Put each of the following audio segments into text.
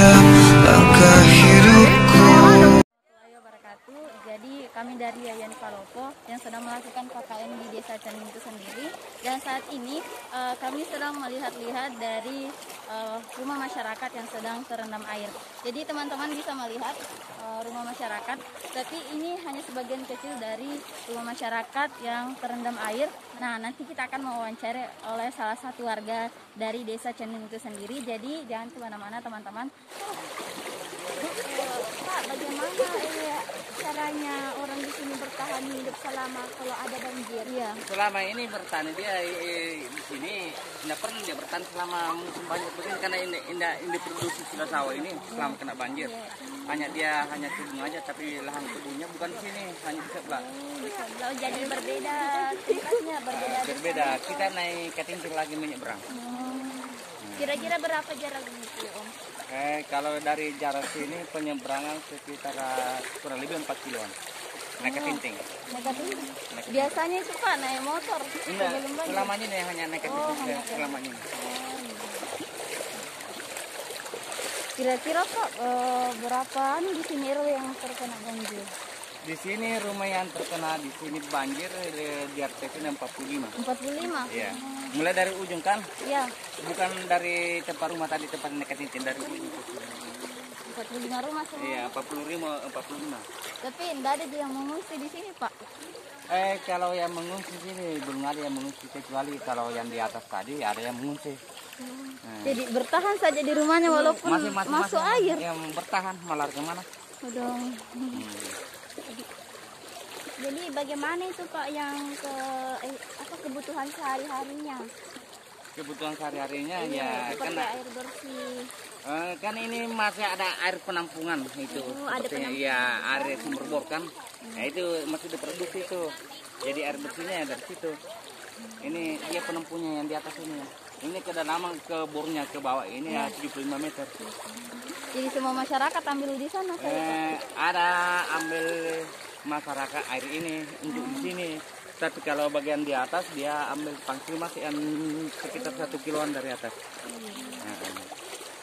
setiap langkah hidupku. Jadi kami dari Yayan Palopo yang sedang melakukan KKN di Desa Caning itu sendiri, dan saat ini kami sedang melihat-lihat dari rumah masyarakat yang sedang terendam air. Jadi teman-teman bisa melihat rumah masyarakat, tapi ini hanya sebagian kecil dari rumah masyarakat yang terendam air. Nah, nanti kita akan mewawancari oleh salah satu warga dari Desa Caning itu sendiri. Jadi jangan kemana-mana teman-teman. Pak, bagaimana caranya orang di sini bertahan hidup selama kalau ada banjir? Ya. Selama ini bertahan dia di sini tidak pernah dia bertahan selama musim banjir begini, karena ini produksi sudah sawah ini selama kena banjir. Hanya kebun aja, tapi lahan kebunnya bukan di sini, hanya di sebelah. Oh, jadi berbeda tempatnya, berbeda. Kita naik ketinggi lagi menyeberang. Kira-kira berapa jarak itu, Om? Kalau dari jarak sini penyeberangan sekitar kurang lebih 4 kiloan. Naik ketinting. Biasanya itu Pak naik motor. Enggak, selamanya ini hanya naik ketinting. Selamanya ini. Kira-kira Pak berapa di sini yang terkena banjir? Di sini rumah yang terkena di sini banjir di RT ini 45. 45? Iya. Mulai dari ujung kan? Iya. Bukan dari tempat rumah tadi, tempat naik ketinting, dari ujung. 45 rumah semua? Iya, 45. Tapi tidak ada yang mengungsi di sini Pak? Kalau yang mengungsi sini belum ada yang mengungsi, kecuali kalau yang di atas tadi ada yang mengungsi. Jadi bertahan saja di rumahnya walaupun masuk air? Yang bertahan, malah kemana? Udah. Jadi bagaimana itu Pak yang kebutuhan sehari-harinya? Kebutuhan sehari-harinya ya seperti air bersih. Kan ini masih ada air penampungan itu. Ada penampungan. Iya, air sumber bor kan. Nah, itu masih diproduksi itu. Jadi air bersihnya dari situ. Ini dia penampungnya yang di atas ini. Ini kedalaman ke bornya ke bawah ini ya 75 meter. Jadi semua masyarakat ambil di sana? Ada ambil masyarakat air ini untuk di sini. Tapi kalau bagian di atas dia ambil pangsil masih yang sekitar 1 kiloan dari atas.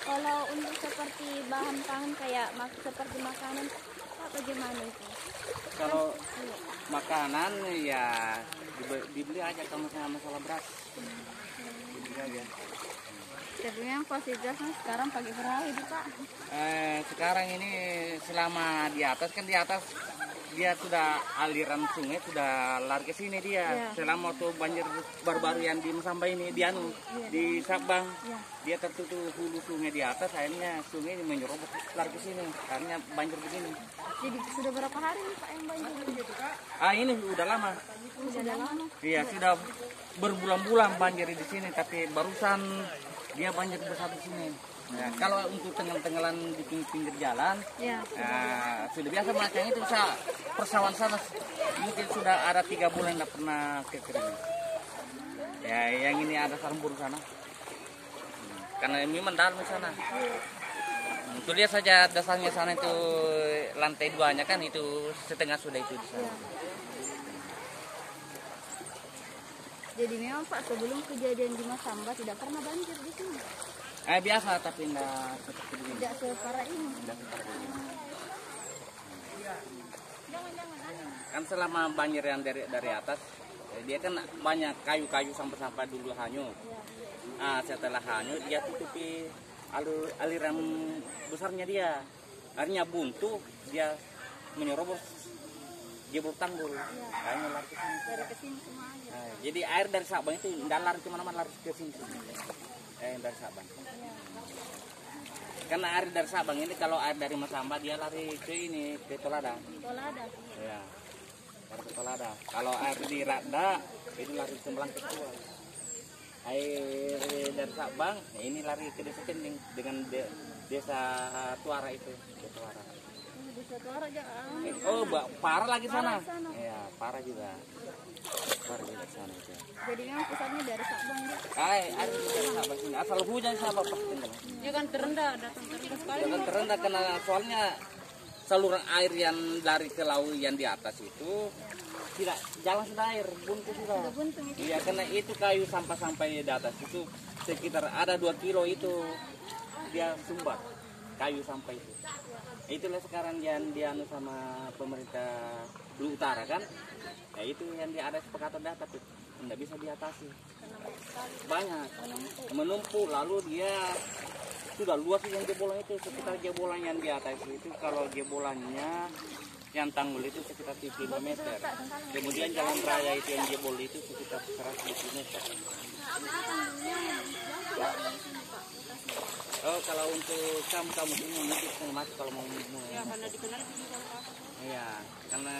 Kalau untuk seperti bahan pangan kayak seperti makanan, Pak, bagaimana itu? Kalau makanan ya dibeli aja kalau masalah beras. Dibeli aja. Tapi yang fasilitasnya sekarang pakai perahu itu Pak? Sekarang ini selama di atas kan di atas dia sudah aliran sungai sudah lari ke sini dia. Selama waktu banjir baru-baru yang di Masamba ini di Sabang dia tertutup hulu sungai di atas, akhirnya sungai ini menyerobot lari ke sini, akhirnya banjir begini. Jadi sudah berapa hari nih Pak yang banjir? Ini udah lama. Sudah lama? Iya, sudah berbulan-bulan banjir di sini, tapi barusan dia banjir besar di sini. Nah, kalau untuk tenggelam-tenggelam di pinggir jalan, sudah biasa macam itu. Persawahan sana mungkin sudah ada 3 bulan tidak pernah kekeringan. Ya, yang ini ada sarang burung sana. Karena memang dalam di sana. Untuk lihat saja dasarnya sana itu lantai 2-nya kan itu setengah sudah itu di sana. Jadi memang Pak sebelum kejadian di Masamba tidak pernah banjir di sini? Biasa tapi tidak seperti ini. Tidak separah ini. Kan selama banjir yang dari atas, dia kan banyak kayu-kayu sampah-sampah dulu hanyut. Setelah hanyut dia tutupi aliran besarnya dia. Akhirnya buntu, dia menyerobot jebol tanggul. Kayaknya lari ke sini. Lari ke sini semua aja. Jadi air dari Sabang itu tidak lari kemana-mana, lari ke sini. Dari Sabang. Karena air dari Sabang ini kalau air dari Masamba dia lari ke ini, ke Tolada. Tolada? Ya, lari ke Tolada. Kalau air di Rada itu lari ke Melangkes tua. Air dari Sabang ini lari ke Desa Kending dengan Desa Tuara itu, Desa Tuara. Desa Tuara jangan. Parah lagi sana. Ya, parah juga. Parah juga sana itu. Jadi memang pusatnya dari Sabang dia. Air dari Sabang sini. Asal hujan Sabang pasti. Ya kan terendah, datang terendah sekali. Datang terendah karena soalnya saluran air yang dari ke laut yang di atas itu tidak jalan sudah air, buntu sudah. Iya, karena itu kayu sampah-sampah di atas itu sekitar ada 2 kilo itu dia sumbat. kayu sampah itu. Itulah sekarang yang dianu sama pemerintah Bulu Utara kan. Ya itu yang dia ada sepakatan data tuh, tidak bisa diatasi. Banyak menumpuk, lalu dia sudah luas yang jebolan itu, sekitar jebolan yang di atas itu, kalau jebolannya yang tanggul itu sekitar 30 meter. Kemudian jalan raya itu yang jebol itu sekitar 120 meter. Oh, kalau untuk kamu ini mungkin setengah mati kalau mau. Ya, karena dikenal juga. Iya, karena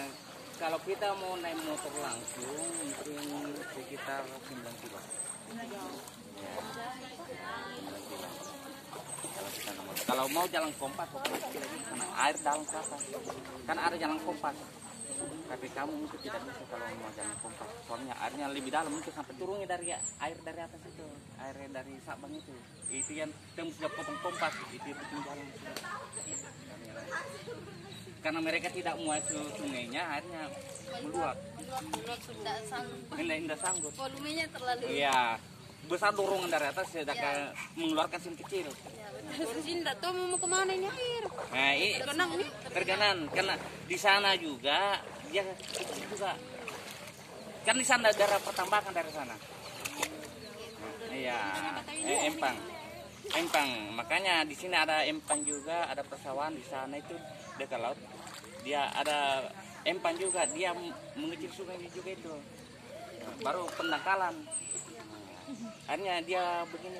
kalau kita mau naik motor langsung mungkin sekitar 9 kilo. Ya, 9 kilo. Kalau mau jalan kompas, karena air dalam ke atas. Kan ada jalan kompas. Tapi kamu mungkin tidak bisa kalau mau jalan kompas. Soalnya airnya lebih dalam, mungkin sampai turunnya dari air dari atas itu, air dari Sabang itu. Itu yang kamu sudah potong kompas, itu bikin jalan. Karena mereka tidak mau sungainya, airnya meluap. Meluap sudah sanggup. Tidak sanggup. Volumenya terlalu. Iya. Besar dorongan dari atas sedangkan mengeluarkan sini kecil. Sini tidak tahu mau kemana ini air. Nah, ini tergenang karena di sana juga dia kecil juga. Kan di sana daerah pertambangan dari sana. Iya, empang. Makanya di sini ada empang juga, ada persawahan di sana itu dekat laut. Dia ada empang juga, dia mengecil sungai juga itu. Baru pendangkalan. Akhirnya dia begini.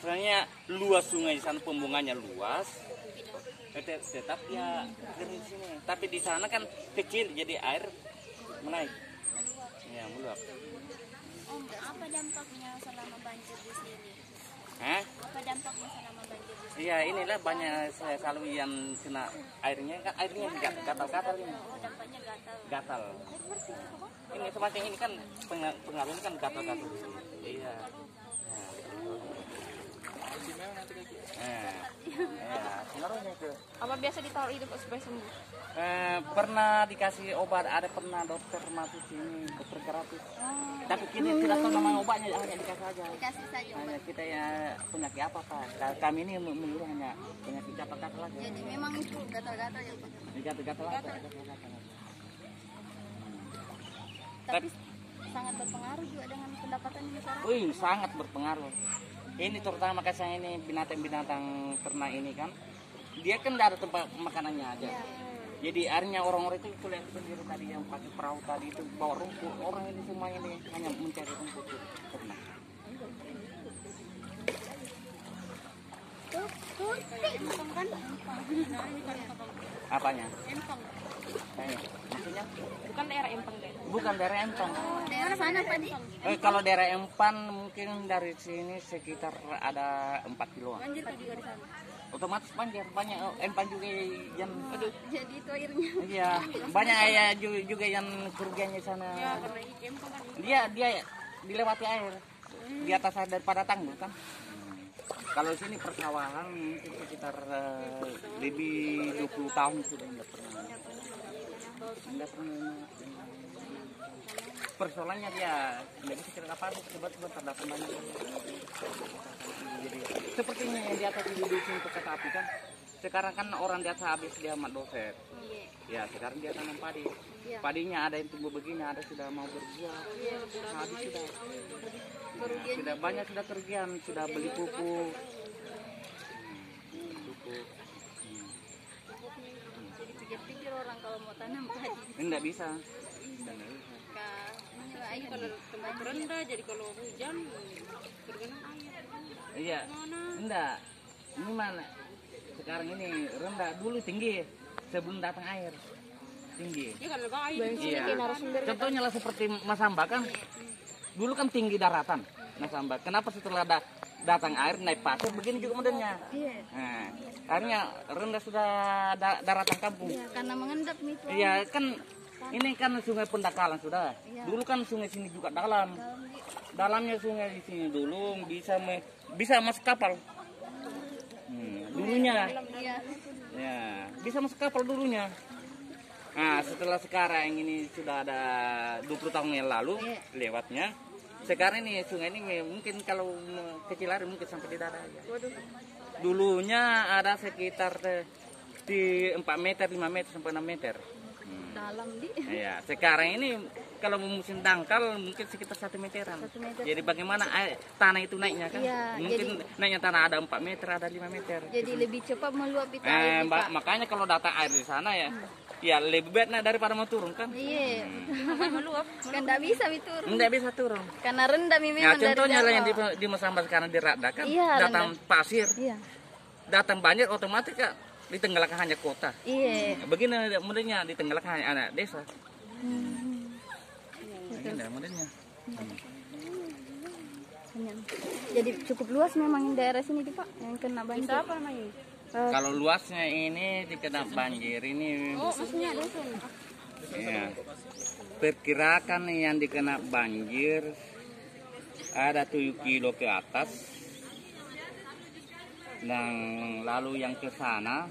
Sebenarnya luas sungai di sana, pembunganya luas. Tetap dia kering di sini. Tapi di sana kan kecil, jadi air menaik. Ya, meluap. Apa dampaknya selama banjir di sini? Hah? Apa dampaknya selama banjir di sini? Iya, inilah banyak saya selalu yang kena airnya kan airnya gatal-gatal ini. Oh, dampaknya gatal. Gatal. Ini semacam ini kan pengaruh ini kan gatal-gatal. Iya. Pengaruhnya itu. Apa biasa ditaruh hidup supaya sembuh? Pernah dikasih obat, ada pernah dokter masuk sini, dokter gratis. Tapi kita tidak tahu nama obatnya, hanya dikasih saja. Dikasih saja obat. Hanya kita ya penyakit apa Pak? Kami ini menurut hanya penyakit gatal-gatal aja. Jadi memang itu gatal-gatal ya Pak? Gatal-gatal aja. Tapi sangat berpengaruh juga dengan pendapatan masyarakat. Wih, sangat berpengaruh. Ini terutama kasih ini binatang-binatang ternak ini kan, dia kan tidak ada tempat makanannya aja. Ya. Jadi akhirnya orang-orang itu kuliah sendiri tadi yang pakai perahu tadi itu bawa rumput. Orang ini semua ini hanya mencari rumput ternak. Empang kan? Apanya? Empang. Maksudnya? Bukan daerah Empang deh. Bukan daerah Empang. Daerah sana Pak di? Kalau daerah Empang mungkin dari sini sekitar ada 4 kilo. Banjir Pak juga di sana. Otomatis banjir, banyak Empang juga yang Jadi itu airnya. iya, banyak ya juga yang kerugiannya di sana. Ya, karena Empang kan. Dia dilewati air. Di atas air daripada tanggul kan. Kalau sini persawahan mungkin sekitar lebih 20 tahun sudah enggak pernah. Persoalannya dia tidak bisa cerita apa sebab terdapat banjir. Jadi sepertinya yang di atas di sini kereta api kan. Sekarang kan orang di atas habis dia mat doset. Ya sekarang dia tanam padi. Padinya ada yang tumbuh begini, ada sudah mau berbuah. Habis sudah. Sudah banyak sudah kerugian, sudah beli pupuk. Jadi pikir-pikir orang kalau mau tanam padi. Enggak bisa. Air kalau tempat rendah, jadi kalau hujan tergenang air. Iya. Enggak. Ini mana? Sekarang ini rendah, dulu tinggi sebelum datang air. Tinggi. Iya kan lebih air. Iya. Contohnya lah seperti Masamba kan. Dulu kan tinggi daratan Masamba. Kenapa setelah datang air naik pasir begini juga modelnya? Iya. Nah, akhirnya rendah sudah daratan kampung. Iya, karena mengendap nih. Iya kan ini kan sungai pendangkalan sudah. Iya. Dulu kan sungai sini juga dalam. Dalamnya sungai di sini dulu bisa masuk kapal. Dulunya. Iya. Ya, bisa masuk kapal dulunya. Nah, setelah sekarang ini sudah ada 20 tahun yang lalu lewatnya. Sekarang ini sungai ini mungkin kalau kecil air mungkin sampai di dada aja. Waduh. Dulunya ada sekitar di 4 meter, 5 meter sampai 6 meter. Dalam di. Ya, sekarang ini kalau musim dangkal mungkin sekitar 1 meteran. 1 meter. Jadi bagaimana tanah itu naiknya kan? Iya, Mungkin naiknya tanah ada 4 meter, ada 5 meter. Jadi lebih cepat meluap itu air, Pak. Makanya kalau datang air di sana ya, ya lebih baik daripada mau turun kan? Iya. Meluap. Kan enggak bisa turun. Enggak bisa turun. Karena rendah memang Ya, dari contohnya lah yang bawah. di Masamba sekarang di Radda kan, Iya, datang pasir, Iya. datang banjir otomatis kan ditenggelamkan hanya kota. Iya. Begini modelnya ditenggelamkan hanya anak desa. Begini modelnya. Jadi cukup luas memang daerah sini Pak yang kena banjir. Apa namanya? Kalau luasnya ini dikena banjir ini, Maksudnya dusun. ya, perkirakan yang dikena banjir ada 7 kilo ke atas, dan lalu yang ke sana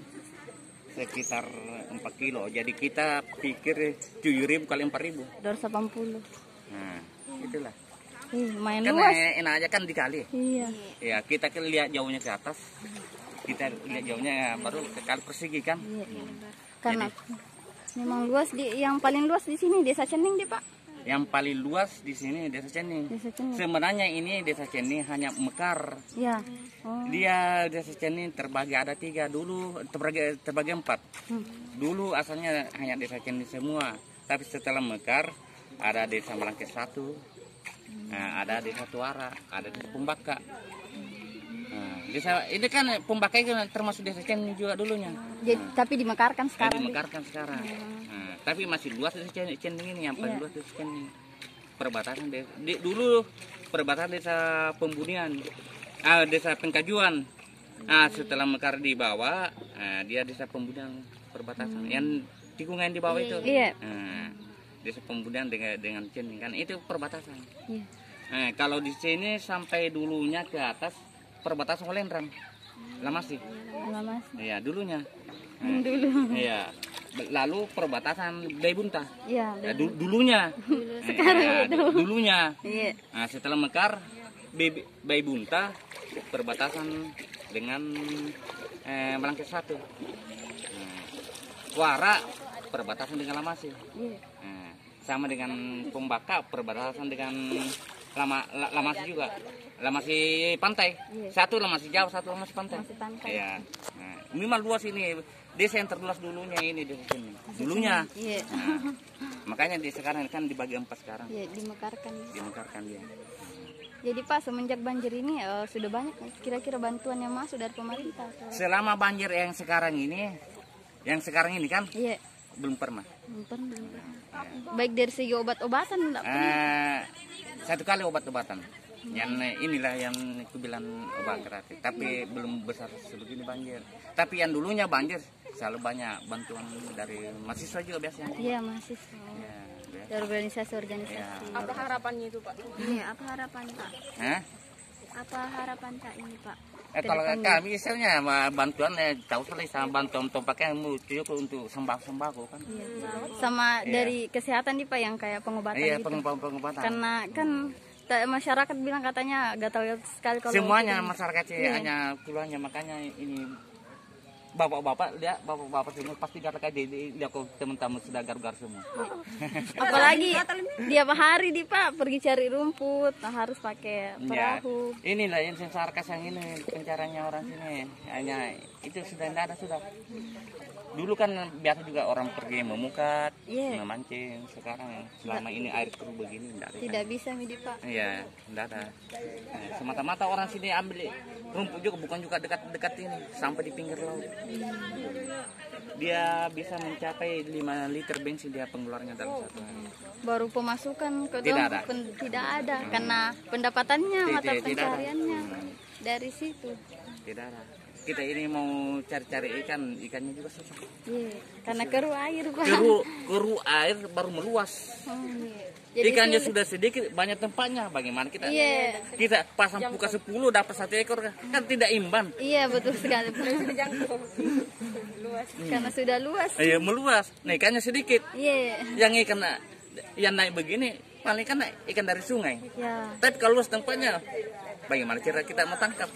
sekitar 4 kilo. Jadi kita pikir 7.000 kali 4.000. 280. Nah, itulah. Lumayan Kan luas. enak aja kan dikali. Iya. Ya, kita kan lihat jauhnya ke atas. Kita lihat jauhnya baru ke kali persegi kan. Iya. Karena memang luas yang paling luas di sini Desa Cening Pak. Yang paling luas di sini Desa Cening. Desa Cening. Sebenarnya ini Desa Cening hanya mekar. Iya. Oh. Dia Desa Cening terbagi ada 3 dulu, terbagi 4. Dulu asalnya hanya Desa Cening semua, tapi setelah mekar ada Desa Malangkes 1, nah, ada Desa Tuara, ada Desa Pumbaka. Nah, desa ini kan Pumbaka itu termasuk Desa Cening juga dulunya. Jadi, tapi dimekarkan sekarang. Dimekarkan sekarang. Nah, tapi masih luas Desa Cening ini, yang paling luas Desa Cening. Perbatasan dulu perbatasan Desa Pembunian, Desa Pengkajuan. Nah, setelah mekar di bawah, dia Desa Pembunian perbatasan. Yang tikungan di bawah itu. Iya. Nah, Desa Pembunian dengan Cening kan itu perbatasan. Iya. Nah, kalau di sini sampai dulunya ke atas perbatasan Holendrang. Lamasi. Mas. Iya, dulunya. Dulu. Iya. Lalu perbatasan Daibunta. Iya. Ya, dulunya. Sekarang itu. Dulunya. Iya. Nah, setelah mekar Daibunta perbatasan dengan Malangkes 1. Wara perbatasan dengan Lamasi. Iya. Sama dengan Pumbaka perbatasan dengan Lamasi juga. Lamasi pantai. Satu Lamasi jauh, satu Lamasi pantai. Masih pantai. Ya. Nah, memang luas ini. Desa yang terluas dulunya ini desa sini. Dulunya. Iya. Nah, makanya di sekarang kan dibagi 4 sekarang. Iya, dimekarkan. Dimekarkan dia. Jadi Pak, semenjak banjir ini sudah banyak kira-kira bantuan yang masuk dari pemerintah. Selama banjir yang sekarang ini kan Iya. belum pernah. Belum pernah. Baik dari segi obat-obatan enggak pernah. 1 kali obat-obatan. Yang inilah yang aku bilang obat gratis, tapi belum besar sebegini banjir. Tapi yang dulunya banjir selalu banyak bantuan dari mahasiswa juga biasanya. Iya, mahasiswa. Ya, biasa. Dari organisasi-organisasi. Ya. Apa harapannya itu Pak? Iya, apa harapan Pak? Hah? Apa harapan Kak ini Pak? Kalau kami misalnya bantuan tahu sekali sama bantuan pakaian cukup untuk sembako kan. Iya. Sama dari kesehatan nih Pak yang kayak pengobatan Iya, gitu. pengobatan. Karena kan masyarakat bilang katanya gatal sekali kalau Semuanya masyarakat sih hanya keluarnya, makanya ini bapak-bapak semua pasti gatal kayak dia kok teman-teman sudah gargar semua. apalagi dia hari di Pak pergi cari rumput harus pakai perahu. Ya, inilah yang sarkas yang ini pencariannya orang sini hanya itu sudah tidak ada sudah. Dulu kan biasa juga orang pergi memukat, memancing. Sekarang selama ini air keruh begini tidak bisa midi Pak. Iya, tidak ada. Semata-mata orang sini ambil rumput juga, bukan juga dekat-dekat ini, sampai di pinggir laut. Dia bisa mencapai 5 liter bensin dia pengeluarannya dalam 1 hari. Baru pemasukan ke tidak ada karena pendapatannya mata pencariannya dari situ. Tidak ada. Kita ini mau cari-cari ikannya juga susah. Iya, karena keruh air Pak. Keruh air baru meluas. Jadi ikannya sudah sedikit, banyak tempatnya. Bagaimana kita? Kita pasang buka 10 dapat 1 ekor kan tidak imbang. Iya, betul sekali. Luas. Karena sudah luas. Iya, meluas. Nah, ikannya sedikit. Iya. Yang ikan yang naik begini paling kan ikan dari sungai. Ya. Tapi kalau luas tempatnya, bagaimana cara kita mau tangkap?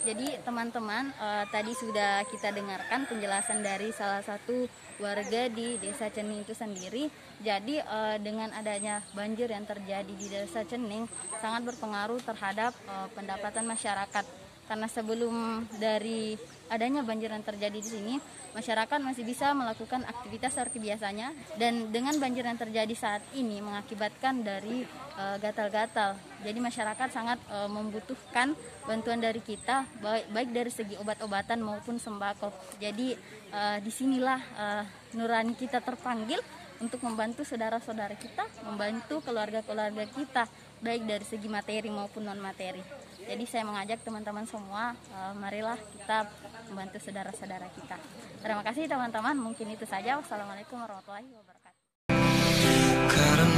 Jadi teman-teman, tadi sudah kita dengarkan penjelasan dari salah satu warga di Desa Cening itu sendiri. Jadi dengan adanya banjir yang terjadi di Desa Cening sangat berpengaruh terhadap pendapatan masyarakat. Karena sebelum dari adanya banjir yang terjadi di sini, masyarakat masih bisa melakukan aktivitas seperti biasanya. Dan dengan banjir yang terjadi saat ini mengakibatkan dari gatal-gatal. Jadi masyarakat sangat membutuhkan bantuan dari kita, baik dari segi obat-obatan maupun sembako. Jadi disinilah nurani kita terpanggil untuk membantu saudara-saudara kita, membantu keluarga-keluarga kita, baik dari segi materi maupun non-materi. Jadi saya mengajak teman-teman semua, marilah kita membantu saudara-saudara kita. Terima kasih teman-teman, mungkin itu saja. Wassalamualaikum warahmatullahi wabarakatuh.